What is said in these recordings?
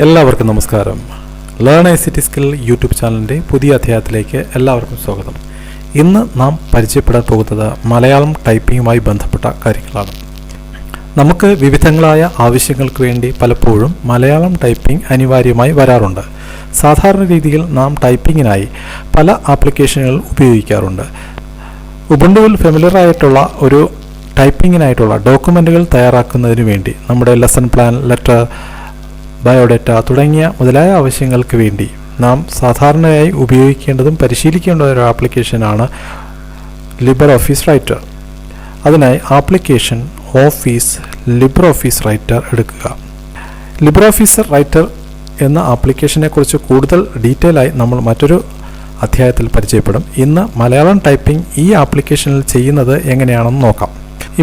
എല്ലാവർക്കും നമസ്കാരം. Learn ICT skill YouTube ചാനലിൻ്റെ പുതിയ അധ്യായത്തിലേക്ക് എല്ലാവർക്കും സ്വാഗതം. ഇന്ന് നാം പരിചയപ്പെടാൻ പോകുന്നത് മലയാളം ടൈപ്പിങ്ങുമായി ബന്ധപ്പെട്ട കാര്യങ്ങളാണ്. നമുക്ക് വിവിധങ്ങളായ ആവശ്യങ്ങൾക്ക് വേണ്ടി പലപ്പോഴും മലയാളം ടൈപ്പിംഗ് അനിവാര്യമായി വരാറുണ്ട്. സാധാരണ രീതിയിൽ നാം ടൈപ്പിങ്ങിനായി പല ആപ്ലിക്കേഷനുകൾ ഉപയോഗിക്കാറുണ്ട്. ഉബുണ്ടുവിൽ ഫെമിലിയർ ആയിട്ടുള്ള ഒരു ടൈപ്പിങ്ങിനായിട്ടുള്ള ഡോക്യുമെൻറ്റുകൾ തയ്യാറാക്കുന്നതിന് വേണ്ടി നമ്മുടെ ലെസൺ പ്ലാൻ, ലെറ്റർ, ബയോഡേറ്റ തുടങ്ങിയ മുതലായ ആവശ്യങ്ങൾക്ക് വേണ്ടി നാം സാധാരണയായി ഉപയോഗിക്കേണ്ടതും പരിശീലിക്കേണ്ട ഒരു ആപ്ലിക്കേഷനാണ് ലിബ്രിയോഫീസ് റൈറ്റർ. അതിനായി ആപ്ലിക്കേഷൻ ലിബ്രിയോഫീസ് റൈറ്റർ എടുക്കുക. ലിബ്രിയോഫീസ് റൈറ്റർ എന്ന ആപ്ലിക്കേഷനെ കുറിച്ച് കൂടുതൽ ഡീറ്റെയിൽ ആയി നമ്മൾ മറ്റൊരു അധ്യായത്തിൽ പരിചയപ്പെടും. ഇന്ന് മലയാളം ടൈപ്പിംഗ് ഈ ആപ്ലിക്കേഷനിൽ ചെയ്യുന്നത് എങ്ങനെയാണെന്ന് നോക്കാം.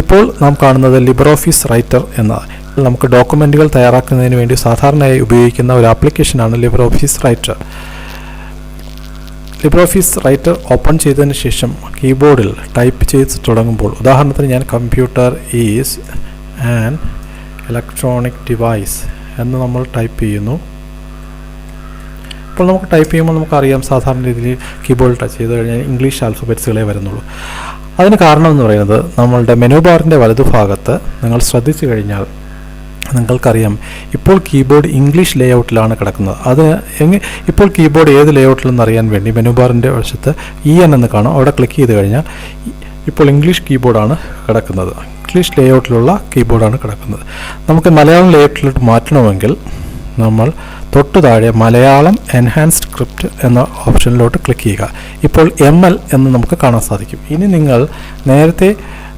ഇപ്പോൾ നാം കാണുന്നത് ലിബ്രിയോഫീസ് റൈറ്റർ എന്ന നമുക്ക് ഡോക്യുമെൻറ്റുകൾ തയ്യാറാക്കുന്നതിന് വേണ്ടി സാധാരണയായി ഉപയോഗിക്കുന്ന ഒരു ആപ്ലിക്കേഷനാണ് LibreOffice writer. LibreOffice writer open ചെയ്തതിന് ശേഷം കീബോർഡിൽ ടൈപ്പ് ചെയ്ത് തുടങ്ങുമ്പോൾ, ഉദാഹരണത്തിന് ഞാൻ computer is an electronic device എന്ന് നമ്മൾ ടൈപ്പ് ചെയ്യുന്നു. ഇപ്പോൾ നമുക്ക് ടൈപ്പ് ചെയ്യുമ്പോൾ നമുക്കറിയാം സാധാരണ രീതിയിൽ കീബോർഡിൽ ടച്ച് ചെയ്ത് കഴിഞ്ഞാൽ ഇംഗ്ലീഷ് ആൽഫബറ്റ്സുകളെ വരുന്നുള്ളൂ. അതിന് കാരണം എന്ന് പറയുന്നത് നമ്മളുടെ മെനു ബാറിൻ്റെ വലതുഭാഗത്ത് നിങ്ങൾ ശ്രദ്ധിച്ചു കഴിഞ്ഞാൽ നിങ്ങൾക്കറിയാം ഇപ്പോൾ കീബോർഡ് ഇംഗ്ലീഷ് ലേഔട്ടിലാണ് കിടക്കുന്നത്. ഇപ്പോൾ കീബോർഡ് ഏത് ലേഔട്ടിലെന്ന് അറിയാൻ വേണ്ടി മെനു ബാറിൻ്റെ വശത്ത് EN എന്ന് കാണും. അവിടെ ക്ലിക്ക് ചെയ്ത് കഴിഞ്ഞാൽ ഇപ്പോൾ ഇംഗ്ലീഷ് കീബോർഡാണ് കിടക്കുന്നത്. ഇംഗ്ലീഷ് ലേഔട്ടിലുള്ള കീബോർഡാണ് കിടക്കുന്നത്. നമുക്ക് മലയാളം ലേഔട്ടിലോട്ട് മാറ്റണമെങ്കിൽ നമ്മൾ തൊട്ടു താഴെ മലയാളം എൻഹാൻസ്ഡ് സ്ക്രിപ്റ്റ് എന്ന ഓപ്ഷനിലോട്ട് ക്ലിക്ക് ചെയ്യുക. ഇപ്പോൾ ML എന്ന് നമുക്ക് കാണാൻ സാധിക്കും. ഇനി നിങ്ങൾ നേരത്തെ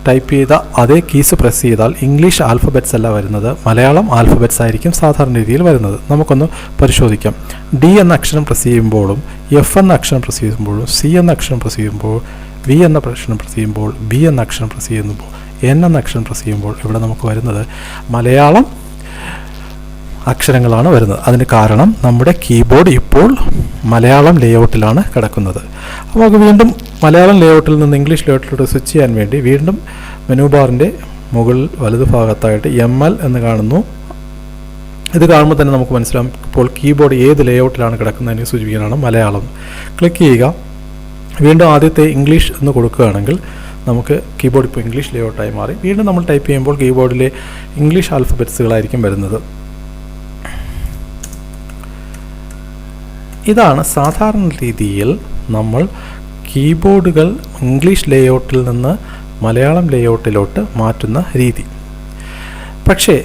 ടൈപ്പ് ചെയ്ത അതേ കീസ് പ്രസ് ചെയ്താൽ ഇംഗ്ലീഷ് ആൽഫബറ്റ്സ് അല്ല വരുന്നത്, മലയാളം ആൽഫബറ്റ്സ് ആയിരിക്കും സാധാരണ രീതിയിൽ വരുന്നത്. നമുക്കൊന്ന് പരിശോധിക്കാം. D എന്ന അക്ഷരം പ്രസ് ചെയ്യുമ്പോഴും, F എന്ന അക്ഷരം പ്രസ് ചെയ്യുമ്പോഴും, C എന്ന അക്ഷരം പ്രസ് ചെയ്യുമ്പോൾ, V എന്ന അക്ഷരം പ്രസ് ചെയ്യുമ്പോൾ, B എന്ന അക്ഷരം പ്രസ് ചെയ്യുമ്പോൾ, N എന്ന അക്ഷരം പ്രസ് ചെയ്യുമ്പോൾ ഇവിടെ നമുക്ക് വരുന്നത് മലയാളം അക്ഷരങ്ങളാണ് വരുന്നത്. അതിന് കാരണം നമ്മുടെ കീബോർഡ് ഇപ്പോൾ മലയാളം ലേഔട്ടിലാണ് കിടക്കുന്നത്. അപ്പോൾ നമുക്ക് വീണ്ടും മലയാളം ലേഔട്ടിൽ നിന്ന് ഇംഗ്ലീഷ് ലേഔട്ടിലോട്ട് സ്വിച്ച് ചെയ്യാൻ വേണ്ടി വീണ്ടും മെനു ബാറിൻ്റെ മുകളിൽ വലതുഭാഗത്തായിട്ട് ML എന്ന് കാണുന്നു. ഇത് കാണുമ്പോൾ തന്നെ നമുക്ക് മനസ്സിലാവും ഇപ്പോൾ കീബോർഡ് ഏത് ലേഔട്ടിലാണ് കിടക്കുന്നതിന് സൂചിപ്പിക്കാനാണ് മലയാളം. ക്ലിക്ക് ചെയ്യുക. വീണ്ടും ആദ്യത്തെ ഇംഗ്ലീഷ് എന്ന് കൊടുക്കുകയാണെങ്കിൽ നമുക്ക് കീബോർഡ് ഇപ്പോൾ ഇംഗ്ലീഷ് ലേഔട്ടായി മാറി. വീണ്ടും നമ്മൾ ടൈപ്പ് ചെയ്യുമ്പോൾ കീബോർഡിലെ ഇംഗ്ലീഷ് ആൽഫബറ്റ്സുകളായിരിക്കും വരുന്നത്. ഇതാണ് സാധാരണ രീതിയിൽ നമ്മൾ കീബോർഡുകൾ ഇംഗ്ലീഷ് ലേഔട്ടിൽ നിന്ന് മലയാളം ലേഔട്ടിലോട്ട് മാറ്റുന്ന രീതി. പക്ഷേ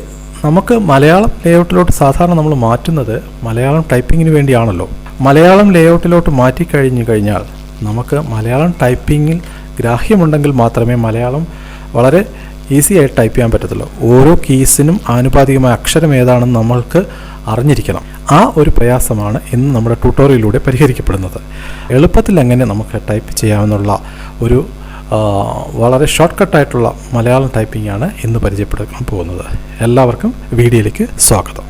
നമുക്ക് മലയാളം ലേഔട്ടിലോട്ട് സാധാരണ നമ്മൾ മാറ്റുന്നത് മലയാളം ടൈപ്പിങ്ങിന് വേണ്ടിയാണല്ലോ. മലയാളം ലേഔട്ടിലോട്ട് മാറ്റിക്കഴിഞ്ഞു കഴിഞ്ഞാൽ നമുക്ക് മലയാളം ടൈപ്പിങ്ങിൽ ഗ്രാഹ്യമുണ്ടെങ്കിൽ മാത്രമേ മലയാളം വളരെ ഈസി ആയിട്ട് ടൈപ്പ് ചെയ്യാൻ പറ്റത്തുള്ളൂ. ഓരോ കീസിനും ആനുപാതികമായ അക്ഷരം ഏതാണെന്ന് നമ്മൾക്ക് അറിഞ്ഞിരിക്കണം. ആ ഒരു പ്രയാസമാണ് ഇന്ന് നമ്മുടെ ട്യൂട്ടോറിയലിലൂടെ പരിഹരിക്കപ്പെടുന്നത്. എളുപ്പത്തിൽ എങ്ങനെ നമുക്ക് ടൈപ്പ് ചെയ്യാമെന്നുള്ള ഒരു വളരെ ഷോർട്ട് കട്ടായിട്ടുള്ള മലയാളം ടൈപ്പിംഗ് ആണ് ഇന്ന് പരിചയപ്പെടുത്താൻ പോകുന്നത്. എല്ലാവർക്കും വീഡിയോയിലേക്ക് സ്വാഗതം.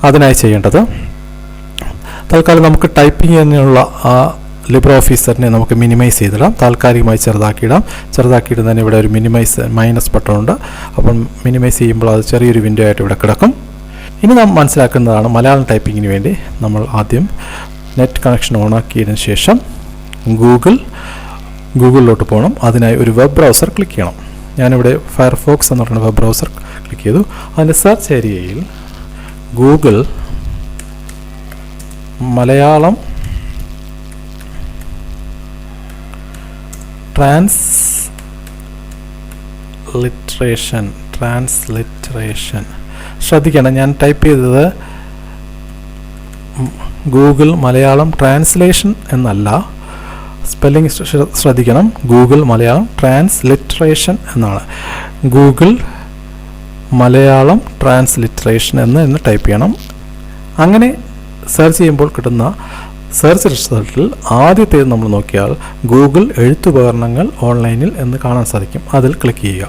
അതിനായി ചെയ്യേണ്ടത്, തൽക്കാലം നമുക്ക് ടൈപ്പിംഗ് തന്നെയുള്ള ആ ലിബ്രിയോഫീസറിനെ നമുക്ക് മിനിമൈസ് ചെയ്തിടാം. താൽക്കാലികമായി ചെറുതാക്കിയിട്ട് തന്നെ ഇവിടെ ഒരു മൈനസ് ബട്ടൺ ഉണ്ട്. അപ്പം മിനിമൈസ് ചെയ്യുമ്പോൾ അത് ചെറിയൊരു വിൻഡോ ആയിട്ട് ഇവിടെ കിടക്കും. ഇനി നാം മനസ്സിലാക്കുന്നതാണ് മലയാളം ടൈപ്പിങ്ങിന് വേണ്ടി നമ്മൾ ആദ്യം നെറ്റ് കണക്ഷൻ ഓണാക്കിയതിന് ശേഷം ഗൂഗിളിലോട്ട് പോകണം. അതിനായി ഒരു വെബ് ബ്രൗസർ ക്ലിക്ക് ചെയ്യണം. ഞാനിവിടെ ഫയർഫോക്സ് എന്ന് പറയുന്ന വെബ് ബ്രൗസർ ക്ലിക്ക് ചെയ്തു. അതിൻ്റെ സെർച്ച് ഏരിയയിൽ ഗൂഗിൾ മലയാളം ട്രാൻസ്ലിറ്ററേഷൻ ശ്രദ്ധിക്കണം. ഞാൻ ടൈപ്പ് ചെയ്തത് ഗൂഗിൾ മലയാളം ട്രാൻസ്ലേഷൻ എന്നല്ല, സ്പെല്ലിംഗ് ശ്രദ്ധിക്കണം. ഗൂഗിൾ മലയാളം ട്രാൻസ്ലിറ്ററേഷൻ എന്നാണ്. ഗൂഗിൾ മലയാളം ട്രാൻസ്ലിറ്ററേഷൻ എന്ന് ടൈപ്പ് ചെയ്യണം. അങ്ങനെ സെർച്ച് ചെയ്യുമ്പോൾ കിട്ടുന്ന സെർച്ച് റിസൾട്ടിൽ ആദ്യത്തേത് നമ്മൾ നോക്കിയാൽ ഗൂഗിൾ എഴുത്തുപകരണങ്ങൾ ഓൺലൈനിൽ എന്ന് കാണാൻ സാധിക്കും. അതിൽ ക്ലിക്ക് ചെയ്യുക.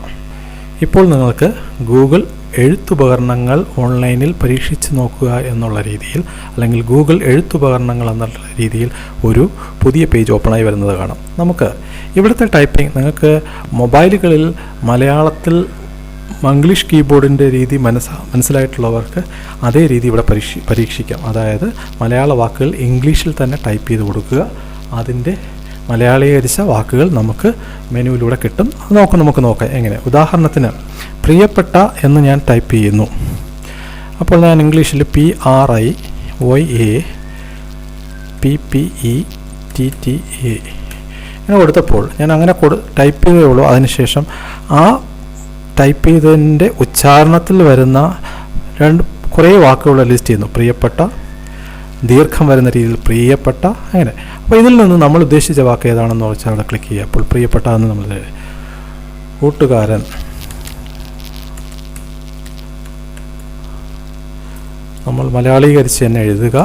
ഇപ്പോൾ നിങ്ങൾക്ക് ഗൂഗിൾ എഴുത്തുപകരണങ്ങൾ ഓൺലൈനിൽ പരീക്ഷിച്ച് നോക്കുക എന്നുള്ള രീതിയിൽ, അല്ലെങ്കിൽ ഗൂഗിൾ എഴുത്തുപകരണങ്ങൾ എന്നുള്ള രീതിയിൽ ഒരു പുതിയ പേജ് ഓപ്പണായി വരുന്നത് കാണാം. നമുക്ക് ഇവിടുത്തെ ടൈപ്പിംഗ് നിങ്ങൾക്ക് മൊബൈലുകളിൽ മലയാളത്തിൽ ഇംഗ്ലീഷ് കീബോർഡിൻ്റെ രീതി മനസ്സിലായിട്ടുള്ളവർക്ക് അതേ രീതി ഇവിടെ പരീക്ഷിക്കാം. അതായത് മലയാള വാക്കുകൾ ഇംഗ്ലീഷിൽ തന്നെ ടൈപ്പ് ചെയ്ത് കൊടുക്കുക. അതിൻ്റെ മലയാളീകരിച്ച വാക്കുകൾ നമുക്ക് മെനുവിലൂടെ കിട്ടും. നമുക്ക് നോക്കാം എങ്ങനെ. ഉദാഹരണത്തിന് പ്രിയപ്പെട്ട എന്ന് ഞാൻ ടൈപ്പ് ചെയ്യുന്നു. അപ്പോൾ ഞാൻ ഇംഗ്ലീഷിൽ PRIYAPPETTA ഇങ്ങനെ കൊടുത്തപ്പോൾ ഞാൻ അങ്ങനെ ടൈപ്പ് ചെയ്തേ ഉള്ളൂ. അതിനുശേഷം ആ ടൈപ്പ് ചെയ്തതിൻ്റെ ഉച്ചാരണത്തിൽ വരുന്ന കുറേ വാക്കുകൾ ലിസ്റ്റ് ചെയ്യുന്നു. പ്രിയപ്പെട്ട, ദീർഘം വരുന്ന രീതിയിൽ പ്രിയപ്പെട്ട, അങ്ങനെ. അപ്പോൾ ഇതിൽ നിന്ന് നമ്മൾ ഉദ്ദേശിച്ച വാക്ക് ഏതാണെന്ന് വെച്ചാൽ അവിടെ ക്ലിക്ക് ചെയ്യുക. അപ്പോൾ പ്രിയപ്പെട്ട എന്ന് നമ്മൾ കൂട്ടുകാരൻ, നമ്മൾ മലയാളീകരിച്ച് തന്നെ എഴുതുക,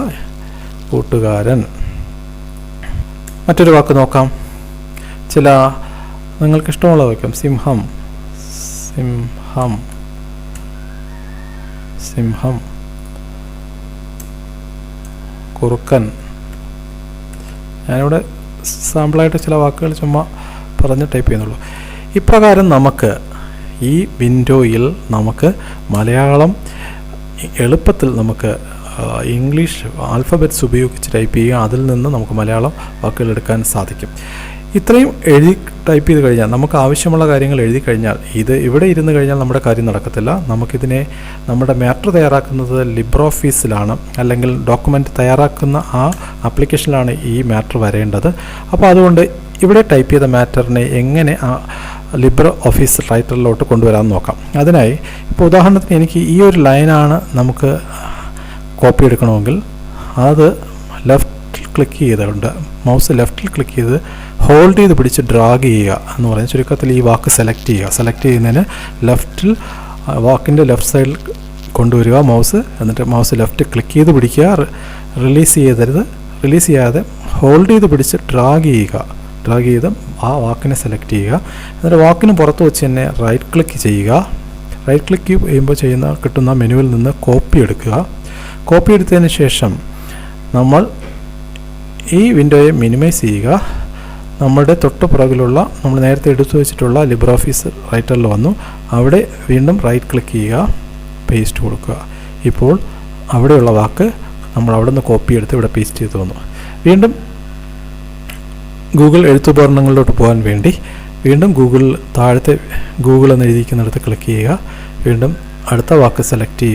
കൂട്ടുകാരൻ. മറ്റൊരു വാക്ക് നോക്കാം. ചില നിങ്ങൾക്ക് ഇഷ്ടമുള്ള വയ്ക്കാം. സിംഹം, കുറുക്കൻ. ഞാനിവിടെ സാമ്പിളായിട്ട് ചില വാക്കുകൾ ചുമ്മാ പറഞ്ഞ് ടൈപ്പ് ചെയ്യുന്നുള്ളൂ. ഇപ്രകാരം നമുക്ക് ഈ വിൻഡോയിൽ നമുക്ക് മലയാളം എളുപ്പത്തിൽ നമുക്ക് ഇംഗ്ലീഷ് ആൽഫബറ്റ്സ് ഉപയോഗിച്ച് ടൈപ്പ് ചെയ്യുക. അതിൽ നിന്ന് നമുക്ക് മലയാളം വാക്കുകൾ എടുക്കാൻ സാധിക്കും. ഇത്രയും ടൈപ്പ് ചെയ്ത് കഴിഞ്ഞാൽ നമുക്ക് ആവശ്യമുള്ള കാര്യങ്ങൾ എഴുതി കഴിഞ്ഞാൽ ഇവിടെ ഇരുന്ന് കഴിഞ്ഞാൽ നമ്മുടെ കാര്യം നടക്കത്തില്ല. നമുക്കിതിനെ നമ്മുടെ മാറ്റർ തയ്യാറാക്കുന്നത് ലിബ്രോഫീസിലാണ്, അല്ലെങ്കിൽ ഡോക്യുമെൻ്റ് തയ്യാറാക്കുന്ന ആ ആപ്ലിക്കേഷനിലാണ് ഈ മാറ്റർ വരേണ്ടത്. അപ്പോൾ അതുകൊണ്ട് ഇവിടെ ടൈപ്പ് ചെയ്ത മാറ്ററിനെ എങ്ങനെ ലിബ്രെ ഓഫീസ് റൈറ്ററിലോട്ട് കൊണ്ടുവരാമെന്ന് നോക്കാം. അതിനായി ഇപ്പോൾ ഉദാഹരണത്തിന് എനിക്ക് ഈ ഒരു ലൈനാണ് നമുക്ക് കോപ്പി എടുക്കണമെങ്കിൽ അത് ലെഫ്റ്റിൽ ക്ലിക്ക് ചെയ്തുകൊണ്ട് മൗസ് ലെഫ്റ്റിൽ ക്ലിക്ക് ചെയ്ത് ഹോൾഡ് ചെയ്ത് പിടിച്ച് ഡ്രാഗ് ചെയ്യുക എന്ന് പറയുന്നത്. ചുരുക്കത്തിൽ ഈ വാക്ക് സെലക്ട് ചെയ്യുന്നതിന് ലെഫ്റ്റിൽ വാക്കിൻ്റെ ലെഫ്റ്റ് സൈഡിൽ കൊണ്ടുവരിക മൗസ്. എന്നിട്ട് മൗസ് ലെഫ്റ്റ് ക്ലിക്ക് ചെയ്ത് പിടിക്കുക. റിലീസ് ചെയ്യാതെ ഹോൾഡ് ചെയ്ത് പിടിച്ച് ഡ്രാഗ് ചെയ്ത് ആ വാക്കിനെ സെലക്ട് ചെയ്യുക. എന്നിട്ട് വാക്കിന് പുറത്ത് വെച്ച് തന്നെ റൈറ്റ് ക്ലിക്ക് ചെയ്യുക. റൈറ്റ് ക്ലിക്ക് ചെയ്യുമ്പോൾ കിട്ടുന്ന മെനുവിൽ നിന്ന് കോപ്പി എടുക്കുക. കോപ്പി എടുത്തതിന് ശേഷം നമ്മൾ ഈ വിൻഡോയെ മിനിമൈസ് ചെയ്യുക. നമ്മുടെ തൊട്ട് പുറകിലുള്ള നമ്മൾ നേരത്തെ എടുത്തു വെച്ചിട്ടുള്ള ലിബ്രെ ഓഫീസ് റൈറ്ററിൽ വന്നു. അവിടെ വീണ്ടും റൈറ്റ് ക്ലിക്ക് ചെയ്യുക, പേസ്റ്റ് കൊടുക്കുക. ഇപ്പോൾ അവിടെയുള്ള വാക്ക് നമ്മൾ അവിടെ നിന്ന് കോപ്പി എടുത്ത് ഇവിടെ പേസ്റ്റ് ചെയ്ത് വന്നു. വീണ്ടും ഗൂഗിൾ എഴുത്തുപകരണങ്ങളിലോട്ട് പോകാൻ വേണ്ടി വീണ്ടും താഴത്തെ ഗൂഗിൾ എന്ന് എഴുതിക്കുന്നിടത്ത് ക്ലിക്ക് ചെയ്യുക. വീണ്ടും അടുത്ത വാക്ക് സെലക്ട്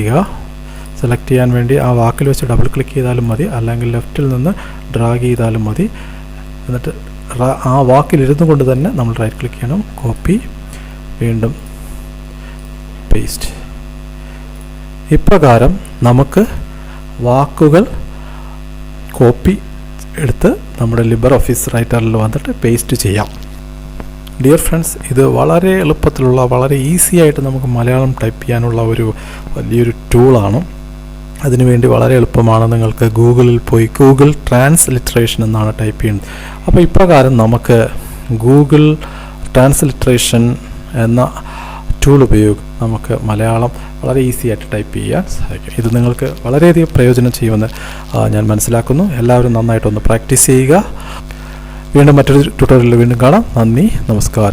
ചെയ്യാൻ വേണ്ടി ആ വാക്കിൽ വെച്ച് ഡബിൾ ക്ലിക്ക് ചെയ്താലും മതി, അല്ലെങ്കിൽ ലെഫ്റ്റിൽ നിന്ന് ഡ്രാഗ് ചെയ്താലും മതി. എന്നിട്ട് ആ വാക്കിലിരുന്നു കൊണ്ട് തന്നെ നമ്മൾ റൈറ്റ് ക്ലിക്ക് ചെയ്യണം. കോപ്പി, വീണ്ടും പേസ്റ്റ്. ഇപ്രകാരം നമുക്ക് വാക്കുകൾ കോപ്പി എടുത്ത് നമ്മുടെ ലിബ്രെ ഓഫീസ് റൈറ്ററിൽ വന്നിട്ട് പേസ്റ്റ് ചെയ്യാം. ഡിയർ ഫ്രണ്ട്സ്, ഇത് വളരെ എളുപ്പത്തിലുള്ള വളരെ ഈസി ആയിട്ട് നമുക്ക് മലയാളം ടൈപ്പ് ചെയ്യാനുള്ള ഒരു വലിയൊരു ടൂളാണ്. അതിനുവേണ്ടി വളരെ എളുപ്പമാണ്. നിങ്ങൾക്ക് ഗൂഗിളിൽ പോയി ഗൂഗിൾ ട്രാൻസ്ലിറ്ററേഷൻ എന്നാണ് ടൈപ്പ് ചെയ്യുന്നത്. അപ്പോൾ ഇപ്രകാരം നമുക്ക് ഗൂഗിൾ ട്രാൻസ്ലിറ്ററേഷൻ എന്ന ടൂൾ ഉപയോഗിച്ച് നമുക്ക് മലയാളം വളരെ ഈസി ആയിട്ട് ടൈപ്പ് ചെയ്യാൻ സാധിക്കും. ഇത് നിങ്ങൾക്ക് വളരെയധികം പ്രയോജനം ചെയ്യുമെന്ന് ഞാൻ മനസ്സിലാക്കുന്നു. എല്ലാവരും നന്നായിട്ടൊന്ന് പ്രാക്ടീസ് ചെയ്യുക. വീണ്ടും മറ്റൊരു ട്യൂട്ടോറിയലിൽ വീണ്ടും കാണാം. നന്ദി, നമസ്കാരം.